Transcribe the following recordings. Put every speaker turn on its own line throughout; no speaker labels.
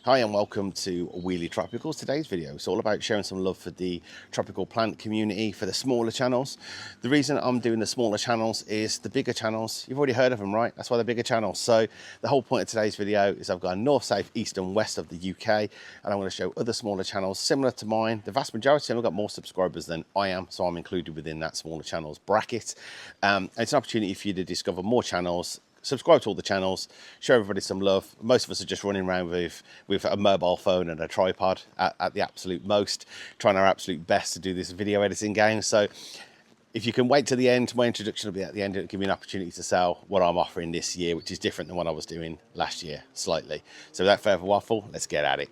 Hi and welcome to Weoley Tropicals. Today's video is all about showing some love for the tropical plant community, for the smaller channels. The reason I'm doing the smaller channels is the bigger channels, you've already heard of them, right? That's why they're bigger channels. So the whole point of today's video is I've got a north, south, east and west of the UK, and I'm going to show other smaller channels similar to mine. The vast majority of them have got more subscribers than I am, so I'm included within that smaller channels bracket. It's an opportunity for you to discover more channels. Subscribe to all the channels, show everybody some love. Most of us are just running around with a mobile phone and a tripod at the absolute most, trying our absolute best to do this video editing game. So if you can wait to the end, my introduction will be at the end. It'll give me an opportunity to sell what I'm offering this year, which is different than what I was doing last year, slightly. So without further waffle, let's get at it.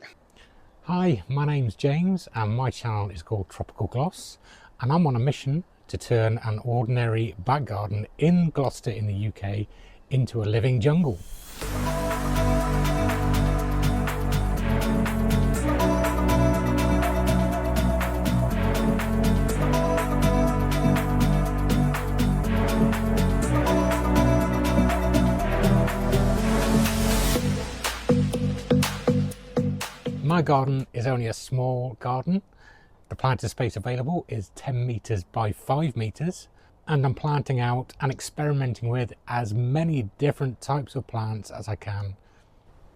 Hi, my name's James and my channel is called TropicalGlos, and I'm on a mission to turn an ordinary back garden in Gloucester in the UK into a living jungle. My garden is only a small garden. The planted space available is 10 meters by 5 meters. And I'm planting out and experimenting with as many different types of plants as I can.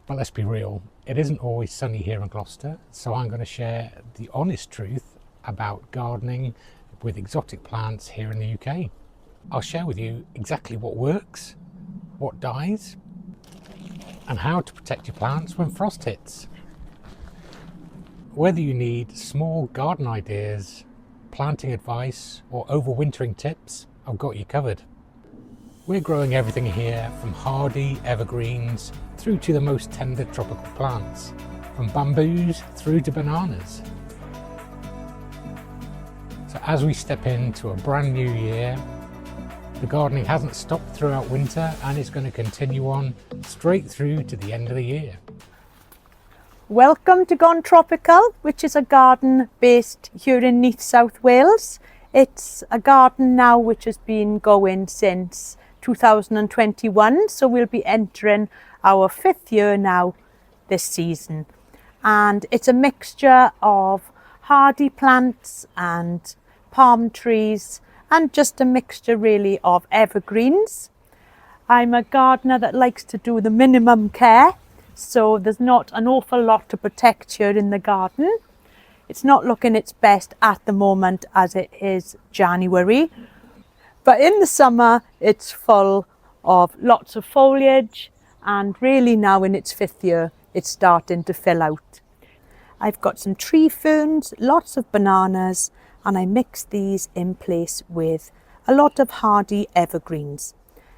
But let's be real, it isn't always sunny here in Gloucester, so I'm going to share the honest truth about gardening with exotic plants here in the UK. I'll share with you exactly what works, what dies, and how to protect your plants when frost hits. Whether you need small garden ideas, planting advice or overwintering tips, I've got you covered. We're growing everything here from hardy evergreens through to the most tender tropical plants, from bamboos through to bananas. So as we step into a brand new year, the gardening hasn't stopped throughout winter and it's going to continue on straight through to the end of the year.
Welcome to Gone Tropical, which is a garden based here in Neath, South Wales. It's a garden now which has been going since 2021, so we'll be entering our 5th year now this season. And it's a mixture of hardy plants and palm trees and just a mixture really of evergreens. I'm a gardener that likes to do the minimum care. So there's not an awful lot to protect here in the garden. It's not looking its best at the moment as it is January. But in the summer, it's full of lots of foliage, and really now in its 5th year, it's starting to fill out. I've got some tree ferns, lots of bananas, and I mix these in place with a lot of hardy evergreens.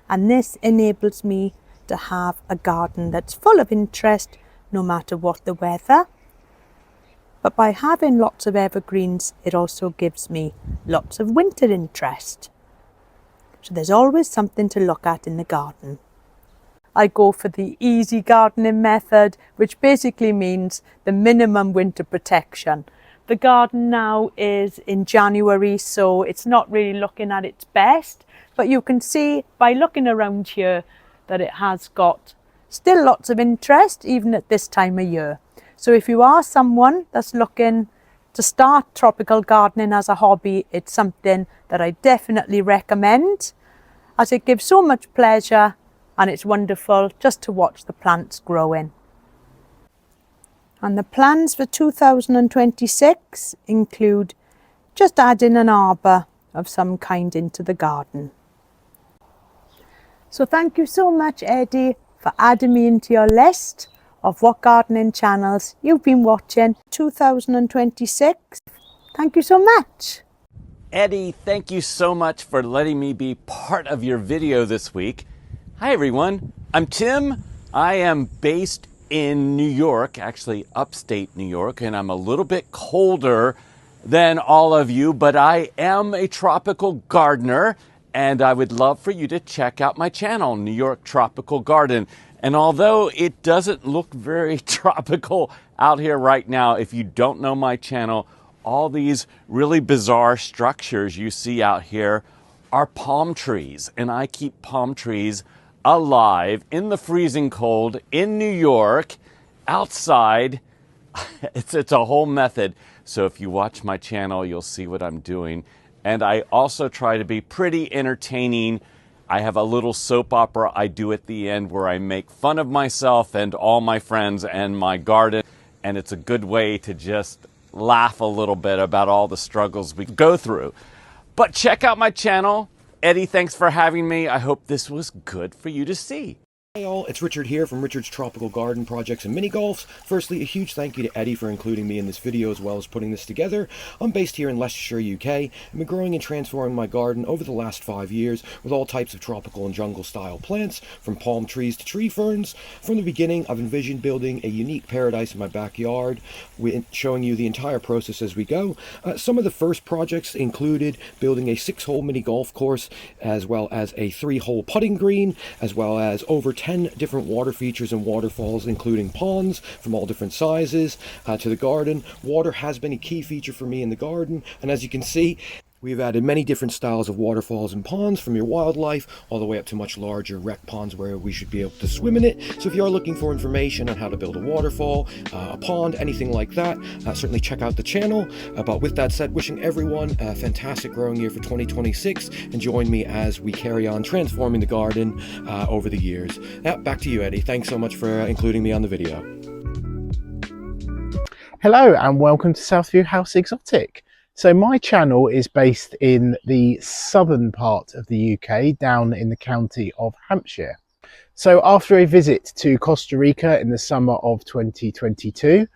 And this enables me to have a garden that's full of interest no matter what the weather. But by having lots of evergreens, it also gives me lots of winter interest. So there's always something to look at in the garden. I go for the easy gardening method, which basically means the minimum winter protection. The garden now is in January, so it's not really looking at its best, but you can see by looking around here that it has got still lots of interest even at this time of year. So if you are someone that's looking to start tropical gardening as a hobby, it's something that I definitely recommend, as it gives so much pleasure and it's wonderful just to watch the plants growing. And the plans for 2026 include just adding an arbour of some kind into the garden. So thank you so much, Eddie, for adding me into your list of what gardening channels you've been watching 2026. Thank you so much.
Eddie, thank you so much for letting me be part of your video this week. Hi everyone, I'm Tim. I am based in New York, actually upstate New York, and I'm a little bit colder than all of you, but I am a tropical gardener. And I would love for you to check out my channel, New York Tropical Garden. And although it doesn't look very tropical out here right now, if you don't know my channel, all these really bizarre structures you see out here are palm trees. And I keep palm trees alive in the freezing cold in New York. outside, it's a whole method. So if you watch my channel, you'll see what I'm doing. And I also try to be pretty entertaining. I have a little soap opera I do at the end where I make fun of myself and all my friends and my garden. And it's a good way to just laugh a little bit about all the struggles we go through. But check out my channel. Eddie, thanks for having me. I hope this was good for you to see.
Hey all, it's Richard here from Richard's Tropical Garden Projects and Mini Golfs. Firstly, a huge thank you to Eddie for including me in this video as well as putting this together. I'm based here in Leicestershire, UK. I've been growing and transforming my garden over the last 5 years with all types of tropical and jungle style plants, from palm trees to tree ferns. From the beginning, I've envisioned building a unique paradise in my backyard, showing you the entire process as we go. Some of the first projects included building a 6-hole mini golf course, as well as a 3-hole putting green, as well as over 10 different water features and waterfalls, including ponds from all different sizes to the garden. Water has been a key feature for me in the garden, and as you can see, we've added many different styles of waterfalls and ponds, from your wildlife all the way up to much larger rec ponds where we should be able to swim in it. So if you are looking for information on how to build a waterfall, a pond, anything like that, certainly check out the channel. But with that said, wishing everyone a fantastic growing year for 2026, and join me as we carry on transforming the garden over the years. Now back to you, Eddie. Thanks so much for including me on the video.
Hello and welcome to Southview House Exotic. So my channel is based in the southern part of the UK, down in the county of Hampshire. So after a visit to Costa Rica in the summer of 2022,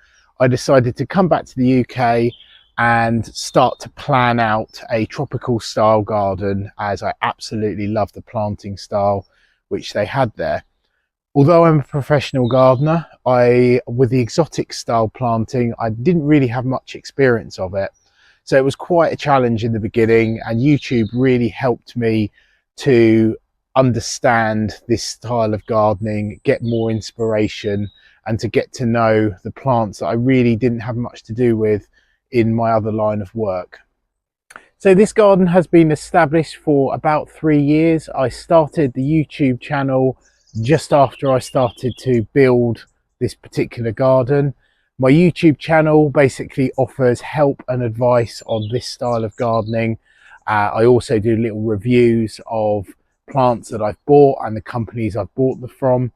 I decided to come back to the UK and start to plan out a tropical style garden, as I absolutely love the planting style which they had there. Although I'm a professional gardener, with the exotic style planting, I didn't really have much experience of it. So it was quite a challenge in the beginning, and YouTube really helped me to understand this style of gardening, get more inspiration, and to get to know the plants that I really didn't have much to do with in my other line of work. So this garden has been established for about 3 years. I started the YouTube channel just after I started to build this particular garden. My YouTube channel basically offers help and advice on this style of gardening. I also do little reviews of plants that I've bought and the companies I've bought them from.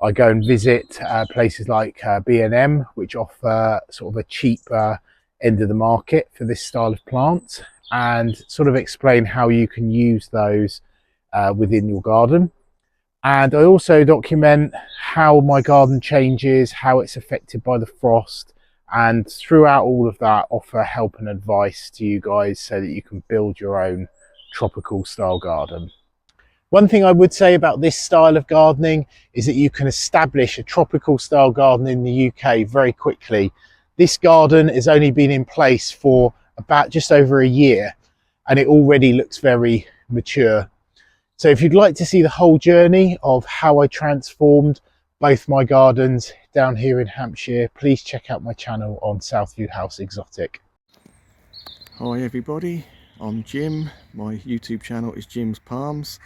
I go and visit places like B&M, which offer sort of a cheaper end of the market for this style of plant, and sort of explain how you can use those within your garden. And I also document how my garden changes, how it's affected by the frost, and throughout all of that offer help and advice to you guys so that you can build your own tropical style garden. One thing I would say about this style of gardening is that you can establish a tropical style garden in the UK very quickly. This garden has only been in place for about just over a year, and it already looks very mature. So if you'd like to see the whole journey of how I transformed both my gardens down here in Hampshire, please check out my channel on Southview House Exotic.
Hi everybody, I'm Jim. My YouTube channel is Jim's Palms,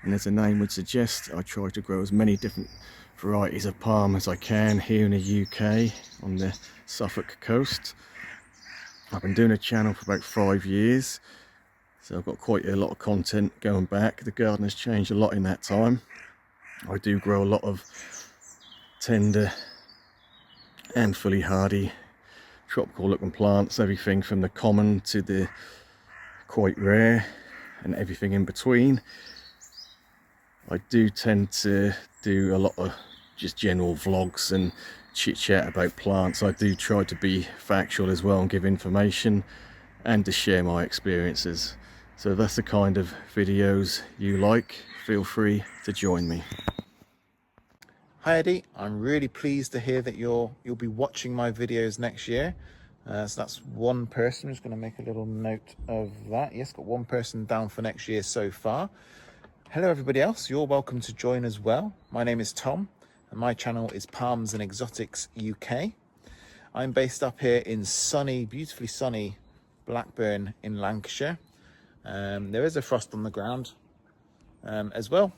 and as the name would suggest, I try to grow as many different varieties of palm as I can here in the UK on the Suffolk coast. I've been doing a channel for about 5 years. So I've got quite a lot of content going back. The garden has changed a lot in that time. I do grow a lot of tender and fully hardy tropical looking plants, everything from the common to the quite rare and everything in between. I do tend to do a lot of just general vlogs and chit chat about plants. I do try to be factual as well and give information and to share my experiences. So if that's the kind of videos you like, feel free to join me.
Hi Eddie, I'm really pleased to hear that you'll be watching my videos next year. So that's one person. I'm just going to make a little note of that. Yes, got one person down for next year so far. Hello everybody else, you're welcome to join as well. My name is Tom and my channel is Palms and Exotics UK. I'm based up here in sunny, beautifully sunny Blackburn in Lancashire. There is a frost on the ground as well,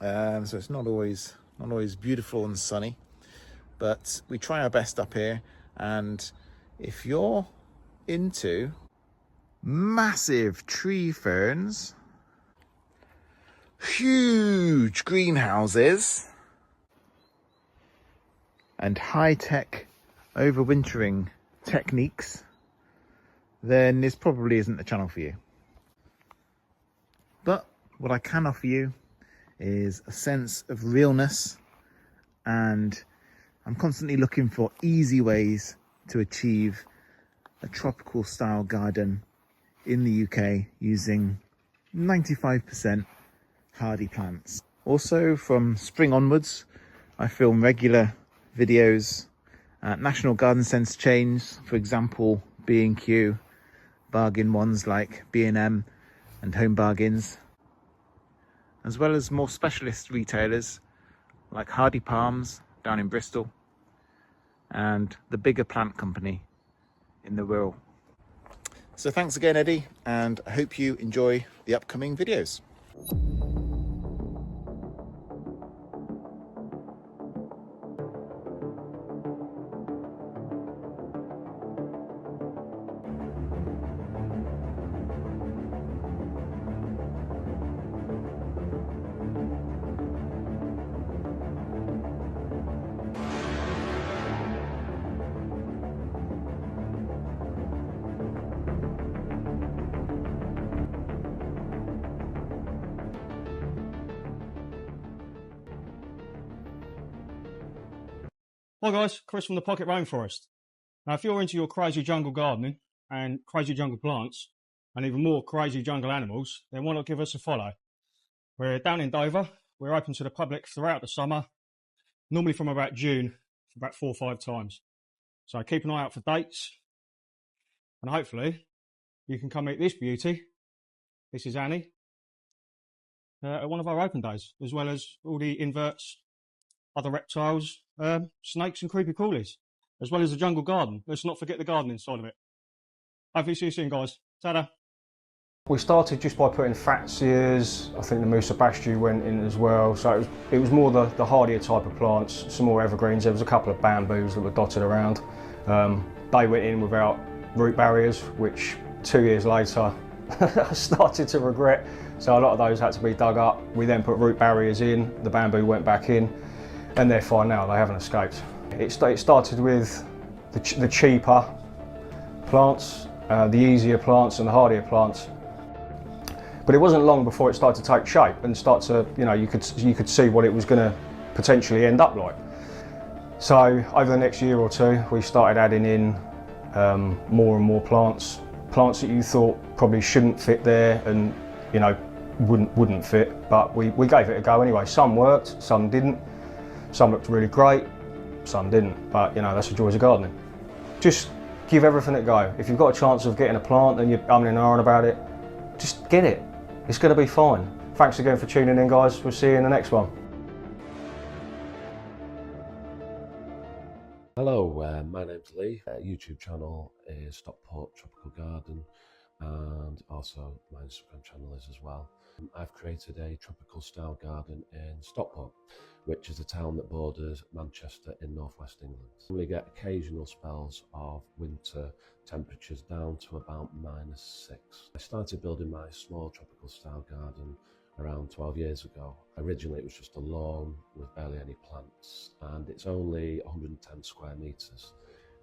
so it's not always beautiful and sunny, but we try our best up here. And if you're into massive tree ferns, huge greenhouses, and high-tech overwintering techniques, then this probably isn't the channel for you. But what I can offer you is a sense of realness, and I'm constantly looking for easy ways to achieve a tropical style garden in the UK using 95% hardy plants. Also, from spring onwards, I film regular videos at National Garden Centre chains, for example B&Q, bargain ones like B&M and Home Bargains, as well as more specialist retailers like Hardy Palms down in Bristol and the Bigger Plant Company in the Wirral. So thanks again, Eddie, and I hope you enjoy the upcoming videos.
Hi guys, Chris from the Pocket Rainforest. Now if you're into your crazy jungle gardening and crazy jungle plants and even more crazy jungle animals, then why not give us a follow? We're down in Dover, we're open to the public throughout the summer, normally from about June, for about 4 or 5 times. So keep an eye out for dates and hopefully you can come meet this beauty, this is Annie, at one of our open days, as well as all the inverts, other reptiles, snakes and creepy crawlies, as well as the jungle garden. Let's not forget the gardening side of it. Hopefully see you soon, guys. Ta-da. We started just by putting Fatsias. I think the Musa Bastiu went in as well. So it was more the hardier type of plants, some more evergreens. There was a couple of bamboos that were dotted around. They went in without root barriers, which 2 years later I started to regret. So a lot of those had to be dug up. We then put root barriers in, the bamboo went back in, and they're fine now, they haven't escaped. It started with the cheaper plants, the easier plants and the hardier plants. But it wasn't long before it started to take shape and start to, you could see what it was going to potentially end up like. So over the next year or two, we started adding in more and more plants that you thought probably shouldn't fit there and wouldn't fit, but we gave it a go anyway. Some worked, some didn't. Some looked really great, some didn't, but that's the joys of gardening. Just give everything a go. If you've got a chance of getting a plant and you're umming and ahhing about it, just get it. It's going to be fine. Thanks again for tuning in, guys. We'll see you in the next one.
Hello, my name's Lee. YouTube channel is Stockport Tropical Garden, and also my Instagram channel is as well. I've created a tropical style garden in Stockport, which is a town that borders Manchester in northwest England. We get occasional spells of winter temperatures down to about -6. I started building my small tropical style garden around 12 years ago. Originally it was just a lawn with barely any plants, and it's only 110 square metres,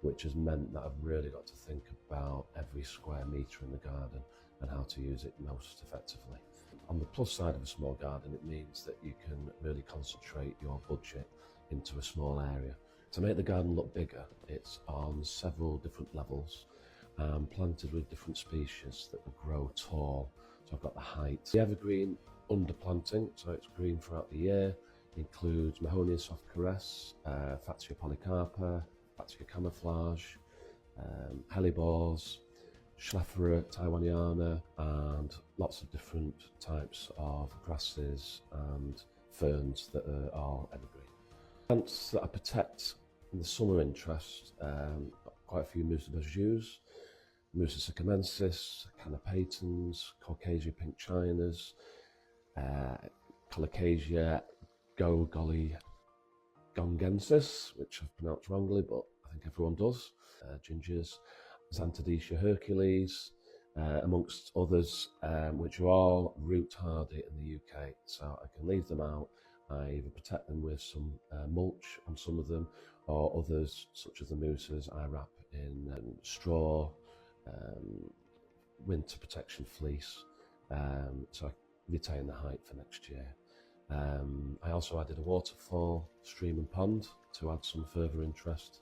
which has meant that I've really got to think about every square metre in the garden and how to use it most effectively. On the plus side of a small garden, it means that you can really concentrate your budget into a small area. To make the garden look bigger, it's on several different levels, planted with different species that will grow tall. So I've got the height. The evergreen underplanting, so it's green throughout the year, includes Mahonia soft caress, Fatsia polycarpa, Fatsia camouflage, hellebores, Schleffera taiwaniana, and lots of different types of grasses and ferns that are all evergreen. Plants that I protect in the summer interest, quite a few Musa Basjus, Musa sycamensis, Canapatans, Caucasia pink chinas, Colocasia, Golly, gongensis, which I've pronounced wrongly, but I think everyone does. Gingers, Xanthodecia hercules, amongst others, which are all root hardy in the UK. So I can leave them out. I either protect them with some mulch on some of them, or others, such as the mousses, I wrap in straw, winter protection fleece, so I retain the height for next year. I also added a waterfall, stream and pond to add some further interest.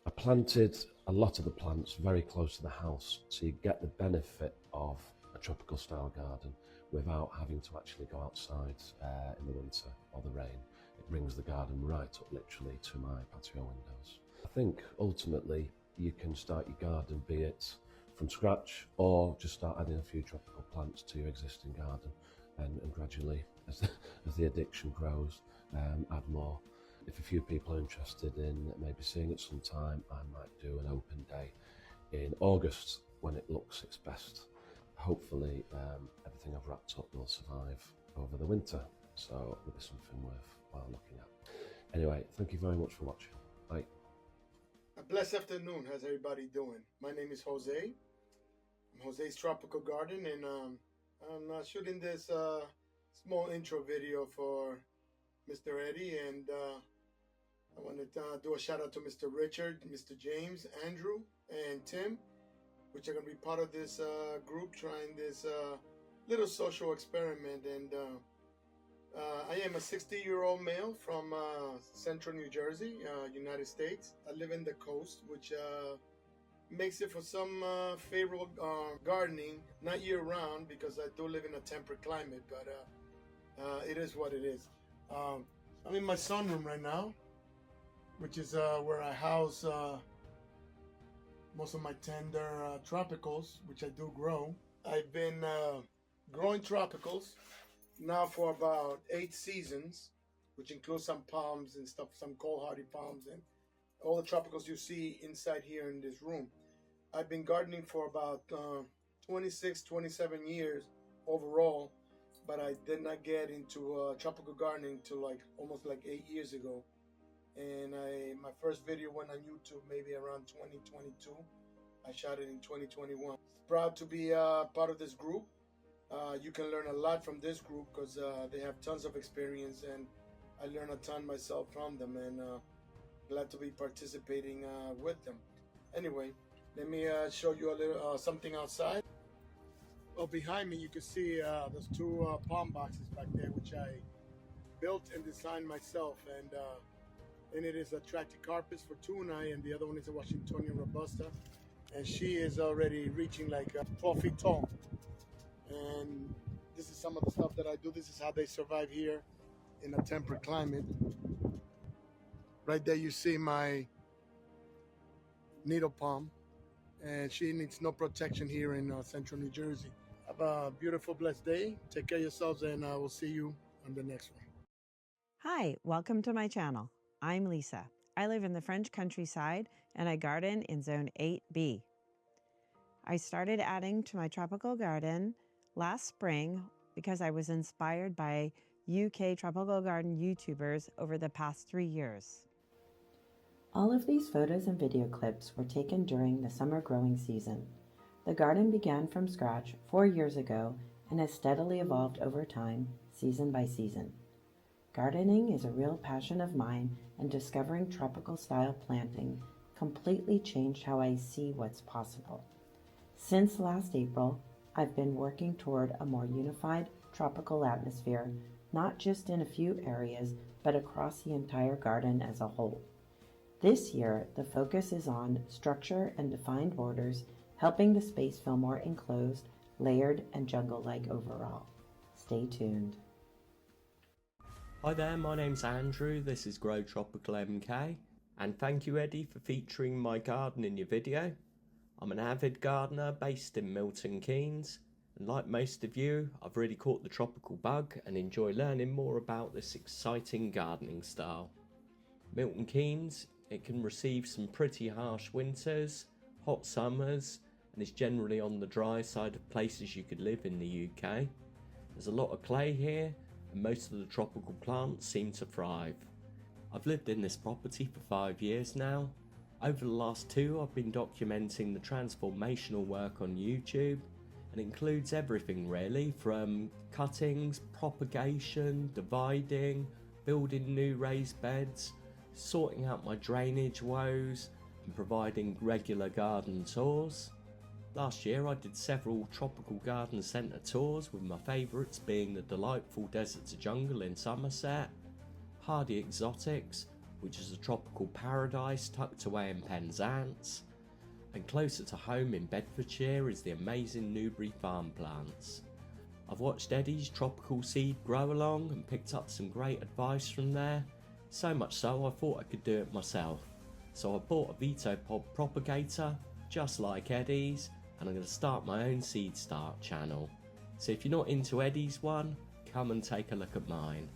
I planted a lot of the plants very close to the house, so you get the benefit of a tropical style garden without having to actually go outside in the winter or the rain. It brings the garden right up literally to my patio windows. I think ultimately you can start your garden, be it from scratch or just start adding a few tropical plants to your existing garden, and gradually as the addiction grows, add more. If a few people are interested in maybe seeing it sometime, I might do an open day in August when it looks its best. Hopefully everything I've wrapped up will survive over the winter, so it'll be something worthwhile looking at. Anyway, thank you very much for watching. Bye.
A blessed afternoon. How's everybody doing? My name is Jose. I'm Jose's Tropical Garden, and I'm shooting this small intro video for Mr. Eddie, and I want to do a shout out to Mr. Richard, Mr. James, Andrew, and Tim, which are going to be part of this group trying this little social experiment. And I am a 60-year-old male from central New Jersey, United States. I live in the coast, which makes it for some favorable gardening, not year-round because I do live in a temperate climate, but it is what it is. I'm in my sunroom right now, which is where I house most of my tender tropicals, which I do grow. I've been growing tropicals now for about 8 seasons, which includes some palms and stuff, some cold hardy palms and all the tropicals you see inside here in this room. I've been gardening for about 26, 27 years overall, but I did not get into tropical gardening till almost 8 years ago. And my first video went on YouTube maybe around 2022. I shot it in 2021. Proud to be part of this group. You can learn a lot from this group because they have tons of experience, and I learn a ton myself from them, and glad to be participating with them. Anyway, let me show you a little something outside. Well, behind me you can see there's 2 palm boxes back there, which I built and designed myself, and it is a Trachycarpus fortunae, and the other one is a Washingtonian robusta, and she is already reaching 12 feet tall. And this is some of the stuff that I do. This is how they survive here in a temperate climate. Right there you see my needle palm, and she needs no protection here in central New Jersey. Have a beautiful, blessed day. Take care of yourselves, and I will see you on the next one.
Hi, welcome to my channel. I'm Lisa. I live in the French countryside and I garden in Zone 8B. I started adding to my tropical garden last spring because I was inspired by UK tropical garden YouTubers over the past 3 years.
All of these photos and video clips were taken during the summer growing season. The garden began from scratch 4 years ago and has steadily evolved over time, season by season. Gardening is a real passion of mine, and discovering tropical style planting completely changed how I see what's possible. Since last April, I've been working toward a more unified tropical atmosphere, not just in a few areas, but across the entire garden as a whole. This year, the focus is on structure and defined borders, helping the space feel more enclosed, layered, and jungle-like overall. Stay tuned.
Hi there, my name's Andrew, this is Grow Tropical MK, and thank you Eddie for featuring my garden in your video. I'm an avid gardener based in Milton Keynes, and like most of you, I've really caught the tropical bug and enjoy learning more about this exciting gardening style. Milton Keynes, it can receive some pretty harsh winters, hot summers, and is generally on the dry side of places you could live in the UK. There's a lot of clay here, and most of the tropical plants seem to thrive. I've lived in this property for 5 years now. Over the last 2 I've been documenting the transformational work on YouTube, and includes everything really, from cuttings, propagation, dividing, building new raised beds, sorting out my drainage woes, and providing regular garden tours. Last year I did several tropical garden centre tours, with my favourites being the delightful Desert to Jungle in Somerset, Hardy Exotics, which is a tropical paradise tucked away in Penzance, and closer to home in Bedfordshire is the amazing Newbury Farm Plants. I've watched Eddie's tropical seed grow along and picked up some great advice from there, so much so I thought I could do it myself. So I bought a Vito Pod propagator, just like Eddie's, and I'm going to start my own seed start channel. So if you're not into Eddie's one, come and take a look at mine.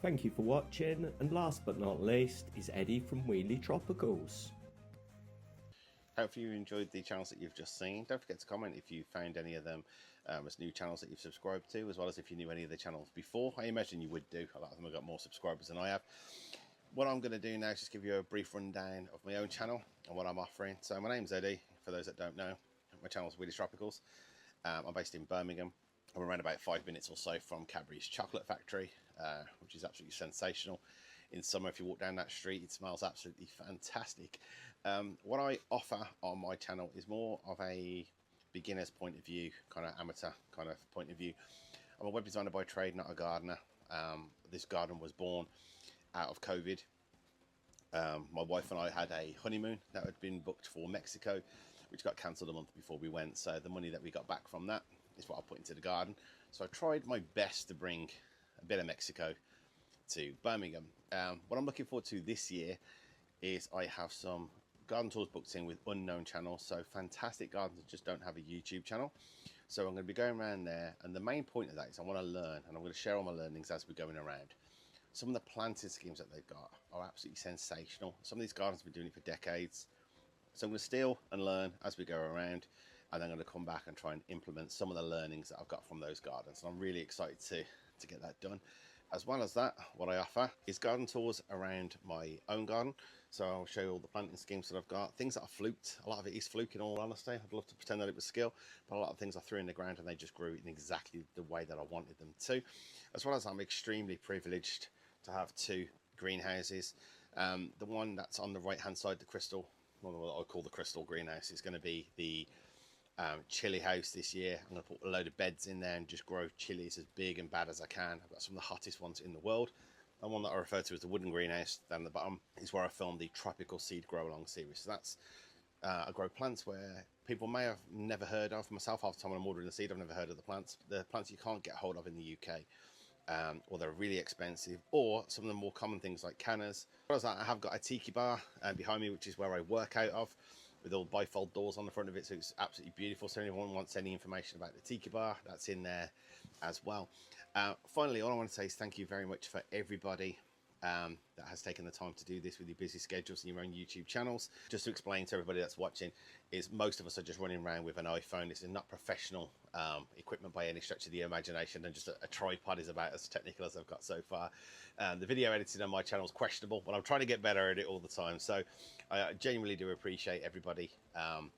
Thank you for watching, and last but not least is Eddie from Weoley Tropicals.
Hopefully you enjoyed the channels that you've just seen. Don't forget to comment if you found any of them as new channels that you've subscribed to, as well as if you knew any of the channels before. I imagine you would do. A lot of them have got more subscribers than I have. What I'm going to do now is just give you a brief rundown of my own channel and what I'm offering. So my name's Eddie, for those that don't know. My channel's Weoley Tropicals. I'm based in Birmingham. I'm around about 5 minutes or so from Cadbury's chocolate factory, which is absolutely sensational. In summer, if you walk down that street, it smells absolutely fantastic. What I offer on my channel is more of a beginner's point of view, kind of amateur kind of point of view. I'm a web designer by trade, not a gardener. This garden was born out of COVID. My wife and I had a honeymoon that had been booked for Mexico, which got cancelled a month before we went. So the money that we got back from that is what I put into the garden. So I tried my best to bring a bit of Mexico to Birmingham. What I'm looking forward to this year is I have some garden tours booked in with unknown channels, so fantastic gardens that just don't have a YouTube channel. So I'm going to be going around there, and the main point of that is I want to learn, and I'm going to share all my learnings as we're going around. Some of the planting schemes that they've got are absolutely sensational. Some of these gardens have been doing it for decades. So I'm going to steal and learn as we go around, and then I'm going to come back and try and implement some of the learnings that I've got from those gardens. And I'm really excited to get that done. As well as that, what I offer is garden tours around my own garden. So I'll show you all the planting schemes that I've got, things that are fluked. A lot of it is fluke, in all honesty. I'd love to pretend that it was skill, but a lot of things I threw in the ground and they just grew in exactly the way that I wanted them to. As well as I'm extremely privileged to have 2 greenhouses. The one that's on the right hand side, the crystal, what I call the crystal greenhouse, is going to be the chili house this year. I'm going to put a load of beds in there and just grow chilies as big and bad as I can. I've got some of the hottest ones in the world. And one that I refer to as the wooden greenhouse down at the bottom is where I filmed the tropical seed grow along series. So that's I grow plants where people may have never heard of. Myself, half the time when I'm ordering the seed, I've never heard of the plants you can't get hold of in the UK. Or they're really expensive, or some of the more common things like cannas. As well as that, I have got a tiki bar behind me, which is where I work out of, with all bifold doors on the front of it, so it's absolutely beautiful. So if anyone wants any information about the tiki bar, that's in there as well. Finally, all I want to say is thank you very much for everybody that has taken the time to do this with your busy schedules and your own YouTube channels. Just to explain to everybody that's watching, is most of us are just running around with an iPhone. This is not professional equipment by any stretch of the imagination, and just a tripod is about as technical as I've got so far. The video editing on my channel is questionable, but I'm trying to get better at it all the time. So I genuinely do appreciate everybody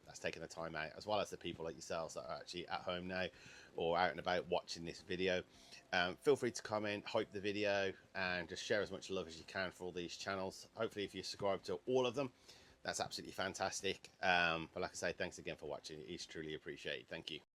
that's taken the time out, as well as the people like yourselves that are actually at home now or out and about watching this video. Feel free to comment, hype the video, and just share as much love as you can for all these channels. Hopefully if you subscribe to all of them, that's absolutely fantastic. But like I say, thanks again for watching. It is truly appreciated. Thank you.